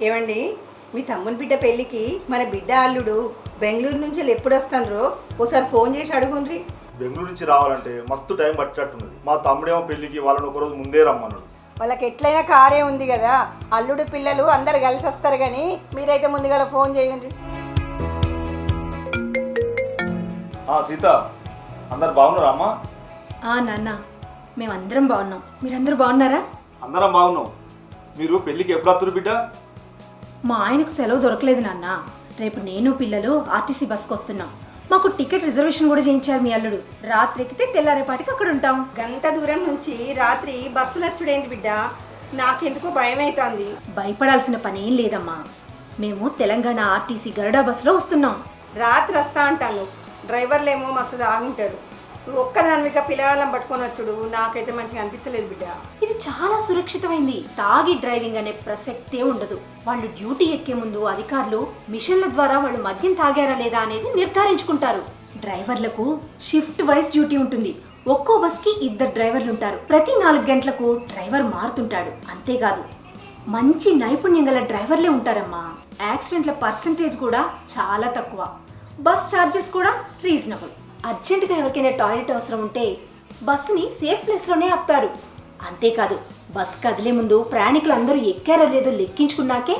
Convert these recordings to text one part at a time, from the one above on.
ఏమండి, మీ తమ్ముని బిడ్డ పెళ్ళికి మన బిడ్డ అల్లుడు బెంగళూరు నుంచి ఎప్పుడు వస్తానో ఒకసారి ఫోన్ చేసి అడుగుండ్రి. బెంగళూరు నుంచి రావాలంటే మస్తు టైం పట్టేటట్టున్నది. మా తమ్ముడేమో పెళ్ళికి వాళ్ళని ఒకరోజు ముందే రమ్మన్నాడు. వాళ్ళకి ఎట్లయినా కారే ఉంది కదా, అల్లుడు పిల్లలు అందరు కలిసి వస్తారు. కానీ మీరైతే ముందుగా ఫోన్ చేయండి. సీత, అందరు బాగున్నారా అమ్మా? నాన్న, మేమందరం బాగున్నాం. మీరందరూ బాగున్నారా? అందరం బాగున్నాం. మీరు పెళ్ళికి ఎప్పుడు వస్తారు బిడ్డ? మా ఆయనకు సెలవు దొరకలేదు నాన్న. రేపు నేను పిల్లలు ఆర్టీసీ బస్కి వస్తున్నాం. మాకు టికెట్ రిజర్వేషన్ కూడా చేయించారు మీ అల్లుడు. రాత్రి ఎక్కితే తెల్లారేపాటికి అక్కడ ఉంటాం. గంట దూరం నుంచి రాత్రి బస్సులు వచ్చుడేంది బిడ్డ, నాకెందుకో భయం అవుతుంది. భయపడాల్సిన పనేం లేదమ్మా. మేము తెలంగాణ ఆర్టీసీ గరుడా బస్సులో వస్తున్నాం. రాత్రి వస్తా అంటాను, డ్రైవర్లేమో మస్తు తాగుంటారు. నువ్వు ఒక్కదానివిగా పిల్లగాళ్ళం పట్టుకొని వచ్చుడు నాకైతే మంచిగా అనిపించలేదు బిడ్డ. ఇది చాలా సురక్షితమైంది. తాగి డ్రైవింగ్ అనే ప్రసక్తే ఉండదు. వాళ్ళు డ్యూటీ ఎక్కే ముందు అధికారులు మిషన్ల ద్వారా వాళ్ళు మద్యం తాగారా లేదా అనేది నిర్ధారించుకుంటారు. డ్రైవర్లకు షిఫ్ట్ వైజ్ డ్యూటీ ఉంటుంది. ఒక్కో బస్కి 2 డ్రైవర్లు ఉంటారు. ప్రతి 4 గంటలకు డ్రైవర్ మారుతుంటాడు. అంతేకాదు, మంచి నైపుణ్యం గల డ్రైవర్లే ఉంటారమ్మా. యాక్సిడెంట్ల పర్సంటేజ్ కూడా చాలా తక్కువ. బస్ ఛార్జెస్ కూడా రీజనబుల్. అర్జెంటుగా ఎవరికైనా టాయిలెట్ అవసరం ఉంటే బస్సుని సేఫ్ ప్లేస్లోనే ఆపుతారు. అంతేకాదు, బస్ కదిలే ముందు ప్రయాణికులు అందరూ ఎక్కారో లేదో లెక్కించుకున్నాకే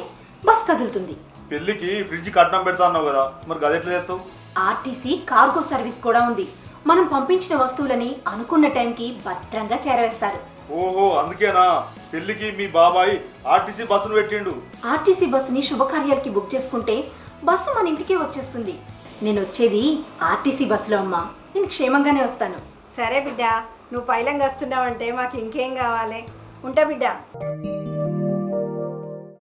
బస్ కదులుతుంది. పెళ్ళికి ఫ్రిడ్జ్ కట్నం పెడతా అన్నావు కదా, మరి గది ఎట్లా చేస్తావు? ఆర్టీసీ కార్గో సర్వీస్ కూడా ఉంది. మనం పంపించిన వస్తువులని అనుకున్న టైంకి భద్రంగా చేరవేస్తారు. ఓహో, అందుకేనా పెళ్ళికి మీ బాబాయ్ ఆర్టీసీ బస్సును పెట్టిండు? ఆర్టీసీ బస్సుని శుభకార్యాలకి బుక్ చేసుకుంటే బస్సు మన ఇంటికే వచ్చేస్తుంది. నేను వచ్చేది ఆర్టీసీ బస్సులో అమ్మా. నేను క్షేమంగానే వస్తాను. సరే బిడ్డ, నువ్వు పైలంగా వస్తున్నావంటే మాకు ఇంకేం కావాలి. ఉంటా బిడ్డ.